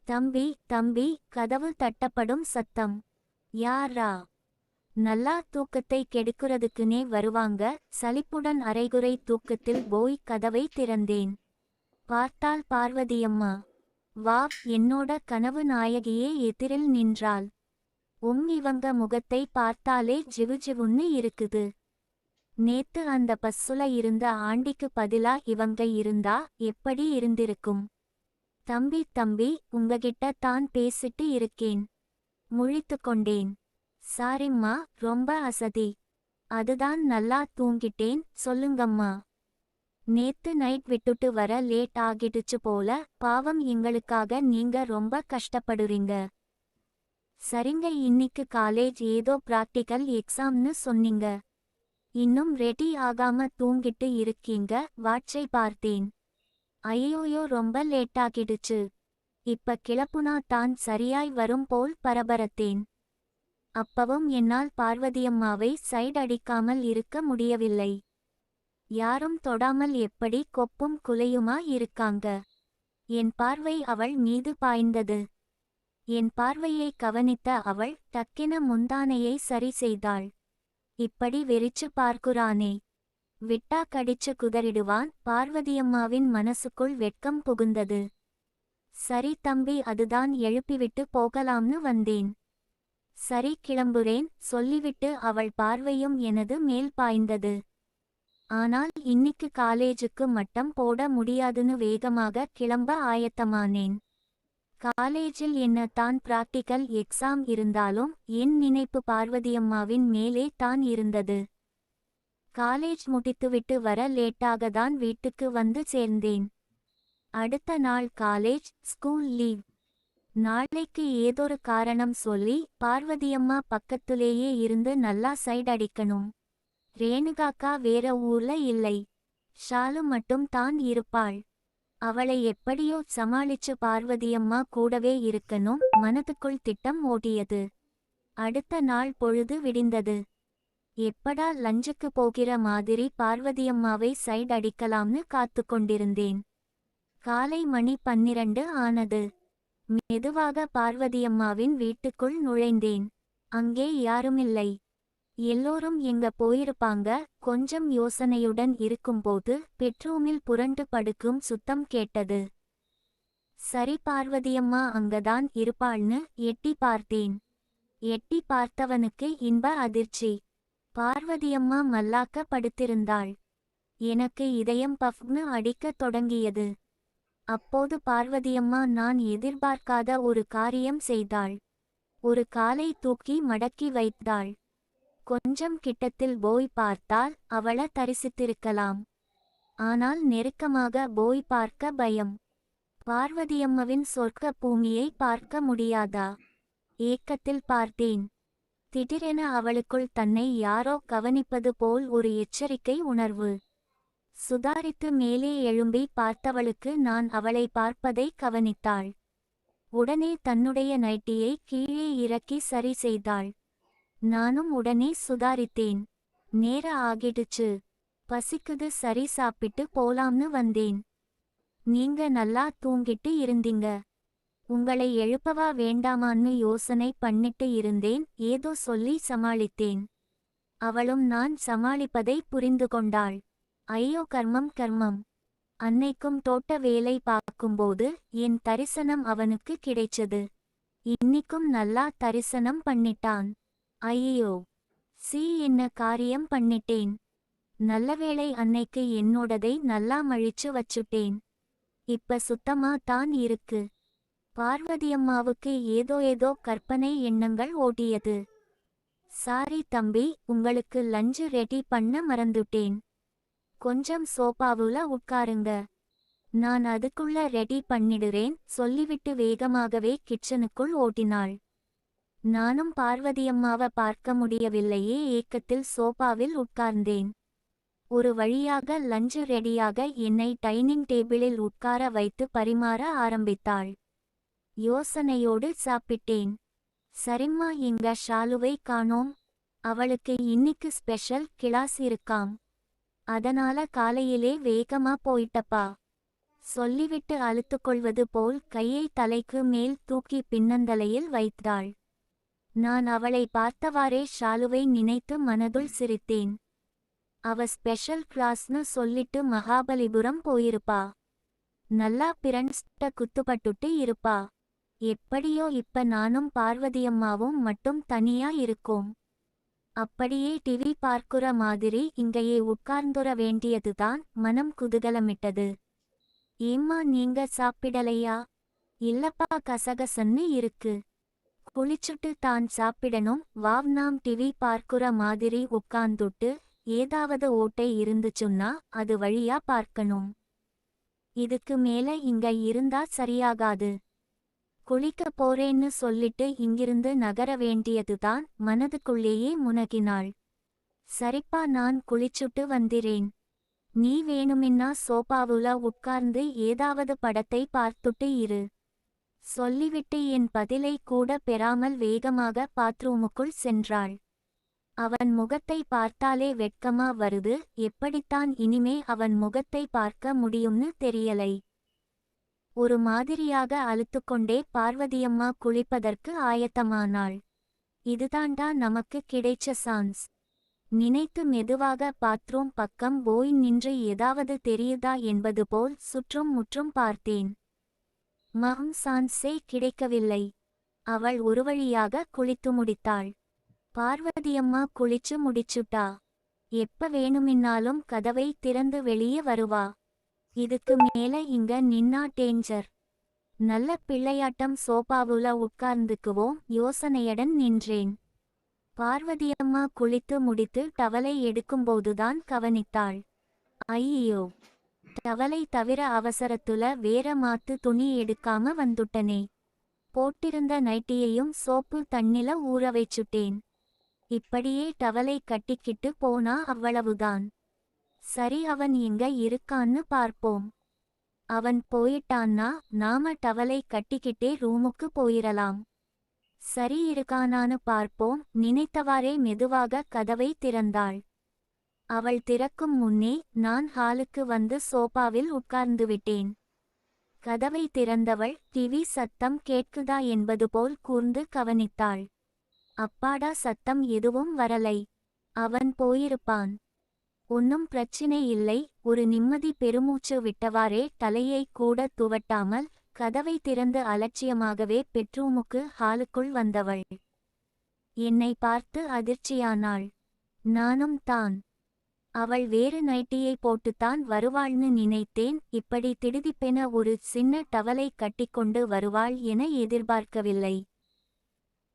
தம்பி தம்பி கதவு தட்டப்படும் சத்தம். யாரா? நல்லா தூக்கத்தை கெடுக்கிறதுக்குனே வருவாங்க. சலிப்புடன் அரைகுறை தூக்கத்தில் போய் கதவை திறந்தேன். பார்த்தால் பார்வதியம்மா. வா, என்னோட கனவு நாயகியே எதிரில் நின்றாள். இவங்க முகத்தை பார்த்தாலே ஜிவுஜிவுன்னு இருக்குது. நேத்து அந்த பஸ்ஸுல இருந்த ஆண்டிக்கு பதிலா இவங்க இருந்தா எப்படி இருந்திருக்கும்? தம்பி தம்பி, உங்ககிட்ட தான் பேசிட்டு இருக்கேன். முழித்து கொண்டேன். சாரிம்மா, ரொம்ப அசதி. அதுதான் நல்லா தூங்கிட்டேன். சொல்லுங்கம்மா. நேத்து நைட் விட்டுட்டு வர லேட் ஆகிடுச்சு போல. பாவம், எங்களுக்காக நீங்க ரொம்ப கஷ்டப்படுறீங்க. சரிங்க, இன்னிக்கு காலேஜ் ஏதோ பிராக்டிக்கல் எக்ஸாம்னு சொன்னீங்க. இன்னும் ரெடி ஆகாம தூங்கிட்டு இருக்கீங்க. வாட்சை பார்த்தேன். ஐயோயோ, ரொம்ப லேட்டாகிடுச்சு. இப்ப கிளப்புனா தான் சரியாய் வரும் போல் பரபரத்தேன். அப்பவும் என்னால் பார்வதியம்மாவை சைடு அடிக்காமல் இருக்க முடியவில்லை. யாரும் தொடாமல் எப்படி கொப்பும் குலையுமா இருக்காங்க? என் பார்வை அவள் மீது பாய்ந்தது. என் பார்வையை கவனித்த அவள் டக்கென முந்தானையை சரி செய்தாள். இப்படி வெறிச்சு பார்க்குறானே, விட்டா கடிச்சு குதறிடுவான். பார்வதியம்மாவின் மனசுக்குள் வெட்கம் புகுந்தது. சரி தம்பி, அதுதான் எழுப்பிவிட்டு போகலாம்னு வந்தேன். சரி, கிளம்புறேன் சொல்லிவிட்டு அவள் பார்வையும் எனது மேல் பாய்ந்தது. ஆனால் இன்னிக்கு காலேஜுக்கு மட்டம் போட முடியாதுன்னு வேகமாக கிளம்ப ஆயத்தமானேன். காலேஜில் என்ன தான் பிராக்டிக்கல் எக்ஸாம் இருந்தாலும் என் நினைப்பு பார்வதியம்மாவின் மேலே தான் இருந்தது. காலேஜ் முடித்துவிட்டு வர லேட்டாக தான் வீட்டுக்கு வந்து சேர்ந்தேன். அடுத்த நாள் காலேஜ், ஸ்கூல் லீவ். நாளைக்கு ஏதொரு காரணம் சொல்லி பார்வதியம்மா பக்கத்துலேயே இருந்து நல்லா சைடு அடிக்கணும். ரேணுகாக்கா வேற ஊர்ல இல்லை. ஷாலு மட்டும் தான் இருப்பாள். அவளை எப்படியோ சமாளிச்சு பார்வதியம்மா கூடவே இருக்கணும். மனதுக்குள் திட்டம் ஓட்டியது. அடுத்த நாள் பொழுது விடிந்தது. எப்படா லஞ்சுக்கு போகிற மாதிரி பார்வதியம்மாவை சைடு அடிக்கலாம்னு காத்து கொண்டிருந்தேன். காலை மணி 12 ஆனது. மெதுவாக பார்வதியம்மாவின் வீட்டுக்குள் நுழைந்தேன். அங்கே யாருமில்லை. எல்லோரும் எங்க போயிருப்பாங்க? கொஞ்சம் யோசனையுடன் இருக்கும்போது பெட்ரூமில் புரண்டு படுக்கும் சுத்தம் கேட்டது. சரி, பார்வதியம்மா அங்கதான் இருப்பாள்னு எட்டி பார்த்தேன். எட்டி பார்த்தவனுக்கு இன்ப அதிர்ச்சி. பார்வதியம்மா மல்லாக்க படுத்திருந்தாள். எனக்கு இதயம் பஃப்னு அடிக்கத் தொடங்கியது. அப்போது பார்வதியம்மா நான் எதிர்பார்க்காத ஒரு காரியம் செய்தாள். ஒரு காலை தூக்கி மடக்கி வைத்தாள். கொஞ்சம் கிட்டத்தில் போய் பார்த்தால் அவள தரிசித்திருக்கலாம். ஆனால் நெருக்கமாக போய் பார்க்க பயம். பார்வதியம்மாவின் சொர்க்க பூமியை பார்க்க முடியாதா? ஏக்கத்தில் பார்த்தேன். திடீரென அவளுக்குள் தன்னை யாரோ கவனிப்பது போல் ஒரு எச்சரிக்கை உணர்வு. சுதாரித்து மேலே எழும்பி பார்த்தவளுக்கு நான் அவளை பார்ப்பதை கவனித்தாள். உடனே தன்னுடைய நைட்டியை கீழே இறக்கி சரி செய்தாள். நானும் உடனே சுதாரித்தேன். நேர ஆகிடுச்சு. பசிக்குது, சரி சாப்பிட்டு போலாம்னு வந்தேன். நீங்க நல்லா தூங்கிட்டு இருந்தீங்க. உங்களை எழுப்பவா வேண்டாமான்னு யோசனை பண்ணிட்டு இருந்தேன். ஏதோ சொல்லி சமாளித்தேன். அவளும் நான் சமாளிப்பதை புரிந்து கொண்டாள். ஐயோ, கர்மம் கர்மம். அன்னைக்கும் தோட்ட வேலை பார்க்கும்போது என் தரிசனம் அவனுக்கு கிடைச்சது. இன்னிக்கும் நல்லா தரிசனம் பண்ணிட்டான். ஐயோ, என்ன காரியம் பண்ணிட்டேன்? நல்லவேளை அன்னைக்கு என்னோடதை நல்லா மழிச்சு வச்சுட்டேன். இப்ப சுத்தமா தான் இருக்கு. பார்வதியம்மாவுக்கு ஏதோ கற்பனை எண்ணங்கள் ஓட்டியது. சாரி தம்பி, உங்களுக்கு லஞ்சு ரெடி பண்ண மறந்துட்டேன். கொஞ்சம் சோபாவுல உட்காருங்க. நான் அதுக்குள்ள ரெடி பண்ணிடுறேன் சொல்லிவிட்டு வேகமாகவே கிச்சனுக்குள் ஓட்டினாள். நானும் பார்வதியம்மாவை பார்க்க முடியவில்லையே ஏக்கத்தில் சோபாவில் உட்கார்ந்தேன். ஒரு வழியாக லஞ்சு ரெடியாக என்னை டைனிங் டேபிளில் உட்கார வைத்து பரிமாற ஆரம்பித்தாள். யோசனையோடு சாப்பிட்டேன். சரிம்மா, எங்க ஷாலுவை காணோம். அவளுக்கு இன்னிக்கு ஸ்பெஷல் கிளாஸ் இருக்காம். அதனால காலையிலே வேகமா போயிட்டப்பா. சொல்லிவிட்டு அழுத்துக்கொள்வது போல் கையை தலைக்கு மேல் தூக்கி பின்னந்தலையில் வைத்தாள். நான் அவளை பார்த்தவாறே ஷாலுவை நினைத்து மனதுள் சிரித்தேன். அவ ஸ்பெஷல் கிளாஸ்னு சொல்லிட்டு மகாபலிபுரம் போயிருப்பா. நல்லா பிரண்ட்ஸ்ட குத்துப்பட்டுட்டு இருப்பா. எப்படியோ இப்ப நானும் பார்வதியம்மாவும் மட்டும் தனியா இருக்கோம். அப்படியே டிவி பார்க்குற மாதிரி இங்கேயே உட்கார்ந்துர வேண்டியதுதான். மனம் குதூகலமிட்டது. ஏம்மா நீங்க சாப்பிடலையா? இல்லப்பா, கசகசன்னு இருக்கு. குளிச்சுட்டு தான் சாப்பிடணும். வாவ், நாம் டிவி பார்க்குற மாதிரி உட்கார்ந்துட்டு ஏதாவது ஓட்டை இருந்துச்சுன்னா அது வழியா பார்க்கணும். இதுக்கு மேல இங்க இருந்தா சரியாகாது. குளிக்க போறேன்னு சொல்லிட்டு இங்கிருந்து நகர வேண்டியதுதான். மனதுக்குள்ளேயே முனகினாள். சரிப்பா, நான் குளிச்சுட்டு வந்திரேன். நீ வேணுமின்னா சோபாவுல உட்கார்ந்து ஏதாவது படத்தை பார்த்துட்டு இரு. சொல்லிவிட்டு என் பதிலை கூட பெறாமல் வேகமாக பாத்ரூமுக்குள் சென்றாள். அவன் முகத்தை பார்த்தாலே வெட்கமா வருது. எப்படித்தான் இனிமே அவன் முகத்தை பார்க்க முடியும்னு தெரியலை. ஒரு மாதிரியாக அழுத்துக்கொண்டே பார்வதியம்மா குளிப்பதற்கு ஆயத்தமானாள். இதுதாண்டா நமக்கு கிடைச்ச சான்ஸ் நினைத்து மெதுவாக பாத்ரூம் பக்கம் போய் நின்று ஏதாவது தெரியுதா என்பது போல் சுற்றும் முற்றும் பார்த்தேன். சான்ஸே கிடைக்கவில்லை. அவள் ஒரு வழியாக குளித்து முடித்தாள். பார்வதியம்மா குளிச்சு முடிச்சுட்டா. எப்ப வேணுமின்னாலும் கதவை திறந்து வெளியே வருவா. இதுக்கு மேல இங்க நின்னா டேஞ்சர். நல்ல பிள்ளையாட்டம் சோபாவுல உட்கார்ந்துக்குவோம் யோசனையுடன் நின்றேன். பார்வதியம்மா குளித்து முடித்து டவலை எடுக்கும்போதுதான் கவனித்தாள். ஐயோ, டவலை தவிர அவசரத்துல வேற மாத்து துணி எடுக்காம வந்துட்டனே. போட்டிருந்த நைட்டியையும் சோப்பு தண்ணில ஊற வைச்சுட்டேன். இப்படியே டவலை கட்டிக்கிட்டு போனா அவ்வளவுதான். சரி, அவன் எங்க இருக்கான்னு பார்ப்போம். அவன் போயிட்டான்னா நாம டவலை கட்டிக்கிட்டே ரூமுக்கு போயிரலாம். சரி, இருக்கானான்னு பார்ப்போம். நினைத்தவாறே மெதுவாக கதவை திறந்தாள். அவள் திறக்கும் முன்னே நான் ஹாலுக்கு வந்து சோபாவில் உட்கார்ந்துவிட்டேன். கதவை திறந்தவள் டிவி சத்தம் கேட்குதா என்பது போல் கூர்ந்து கவனித்தாள். அப்பாடா, சத்தம் எதுவும் வரலை. அவன் போயிருப்பான். ஒன்னும் பிரச்சினை இல்லை. ஒரு நிம்மதி பெருமூச்சு விட்டவாறே தலையை கூட துவட்டாமல் கதவை திறந்து அலட்சியமாகவே பெட்ரூமுக்கு ஹாலுக்குள் வந்தவள் என்னை பார்த்து அதிர்ச்சியானாள். நானும் தான். அவள் வேறு நைட்டியை போட்டுத்தான் வருவாள்னு நினைத்தேன். இப்படி திடுதிப்பென ஒரு சின்ன டவலை கட்டிக்கொண்டு வருவாள் என எதிர்பார்க்கவில்லை.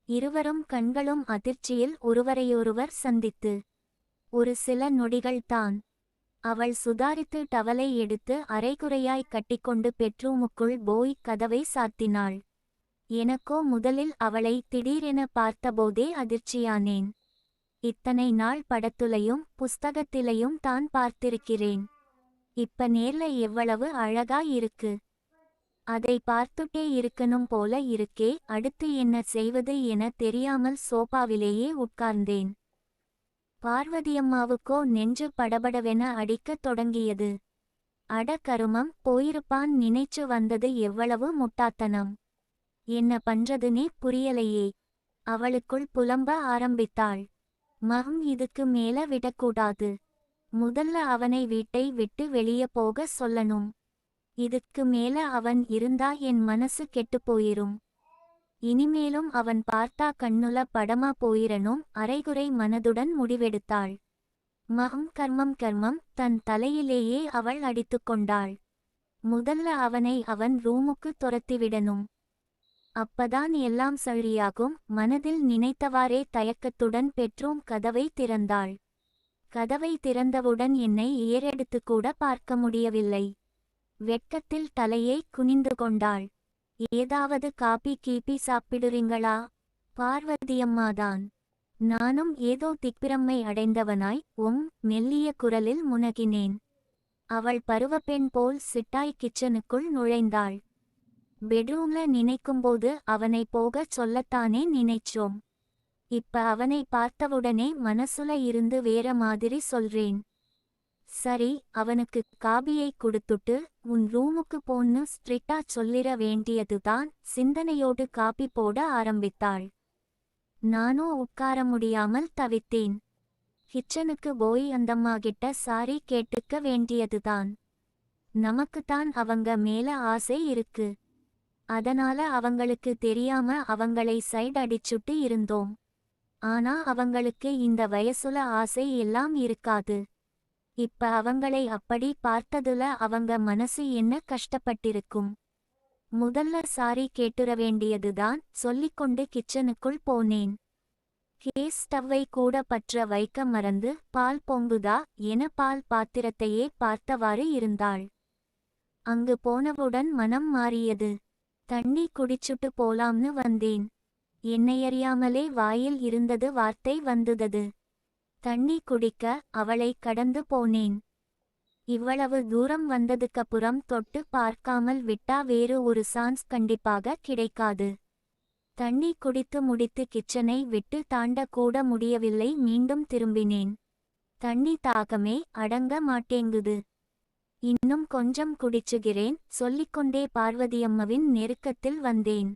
இருவரும் கண்களும் அதிர்ச்சியில் ஒருவரையொருவர் சந்தித்து ஒரு சில நொடிகள்தான். அவள் சுதாரித்து டவலை எடுத்து அரைகுறையாய் கட்டிக்கொண்டு பெட்ரூமுக்குள் போய் கதவை சாத்தினாள். எனக்கோ முதலில் அவளை திடீரென பார்த்தபோதே அதிர்ச்சியானேன். இத்தனை நாள் படத்துலையும் புஸ்தகத்திலையும் தான் பார்த்திருக்கிறேன். இப்ப நேர்ல எவ்வளவு அழகா இருக்கு. அதை பார்த்துட்டே இருக்கணும் போல இருக்கே. அடுத்து என்ன செய்வது என தெரியாமல் சோபாவிலேயே உட்கார்ந்தேன். பார்வதியம்மாவுக்கோ நெஞ்சு படபடவென அடிக்கத் தொடங்கியது. அட கருமம், போயிருப்பான் நினைச்சு வந்தது எவ்வளவு முட்டாத்தனம். என்ன பண்றதுனே புரியலையே. அவளுக்குள் புலம்ப ஆரம்பித்தாள். இதுக்கு மேல விடக்கூடாது. முதல்ல அவனை வீட்டை விட்டு வெளியே போக சொல்லணும். இதுக்கு மேல அவன் இருந்தா என் மனசு கெட்டுப்போயிரும். இனிமேலும் அவன் பார்த்தா கண்ணுல படமா போயிரணும். அரைகுறை மனதுடன் முடிவெடுத்தாள். கர்மம் கர்மம். தன் தலையிலேயே அவள் அடித்துக்கொண்டாள். முதல்ல அவனை அவன் ரூமுக்கு துரத்திவிடணும். அப்பதான் எல்லாம் சரியாகும். மனதில் நினைத்தவாறே தயக்கத்துடன் பெட்ரூம் கதவை திறந்தாள். கதவை திறந்தவுடன் என்னை ஏறெடுத்து கூட பார்க்க முடியவில்லை. வெட்கத்தில் தலையை குனிந்து கொண்டாள். ஏதாவது காபி கீபி சாப்பிடுறீங்களா? பார்வதியம்மாதான். நானும் ஏதோ திக்பிரம்மை அடைந்தவனாய் மெல்லிய குரலில் முனகினேன். அவள் பருவப்பெண் போல் சிட்டாய் கிச்சனுக்குள் நுழைந்தாள். பெட்ரூம்ல நினைக்கும்போது அவனை போகச் சொல்லத்தானே நினைச்சோம். இப்ப அவனை பார்த்தவுடனே மனசுல இருந்து வேற மாதிரி சொல்றேன். சரி, அவனுக்கு காபியை குடுத்துட்டு உன் ரூமுக்கு போன்னு ஸ்ட்ரிக்டா சொல்லிர வேண்டியதுதான். சிந்தனையோடு காபி போட ஆரம்பித்தாள். நானோ உட்கார முடியாமல் தவித்தேன். கிச்சனுக்கு போய் அந்தம்மா கிட்ட சாரி கேட்டுக்க வேண்டியதுதான். நமக்குத்தான் அவங்க மேல ஆசை இருக்கு. அதனால அவங்களுக்கு தெரியாம அவங்களை சைட் அடிச்சுட்டு இருந்தோம். ஆனா அவங்களுக்கு இந்த வயசுல ஆசை எல்லாம் இருக்காது. இப்ப அவங்களை அப்படி பார்த்ததுல அவங்க மனசு என்ன கஷ்டப்பட்டிருக்கும். முதல்ல சாரி கேட்டுற வேண்டியதுதான். சொல்லிக்கொண்டு கிச்சனுக்குள் போனேன். கேஸ் ஸ்டவ்வை கூட பற்ற வைக்க மறந்து பால் பொங்குதா என பால் பாத்திரத்தையே பார்த்தவாறு இருந்தாள். அங்கு போனவுடன் மனம் மாறியது. தண்ணி குடிச்சுட்டு போலாம்னு வந்தேன். என்னையறியாமலே வாயில் இருந்தது வார்த்தை வந்துதது. தண்ணி குடிக்க அவளை கடந்து போனேன். இவ்வளவு தூரம் வந்ததுக்கப்புறம் தொட்டு பார்க்காமல் விட்டா வேறு ஒரு சான்ஸ் கண்டிப்பாக கிடைக்காது. தண்ணி குடித்து முடித்து கிச்சனை விட்டு தாண்ட கூட முடியவில்லை. மீண்டும் திரும்பினேன். தண்ணி தாகமே அடங்க மாட்டேங்குது. இன்னும் கொஞ்சம் குடிச்சுகிறேன் சொல்லிக்கொண்டே பார்வதியம்மவின் நெருக்கத்தில் வந்தேன்.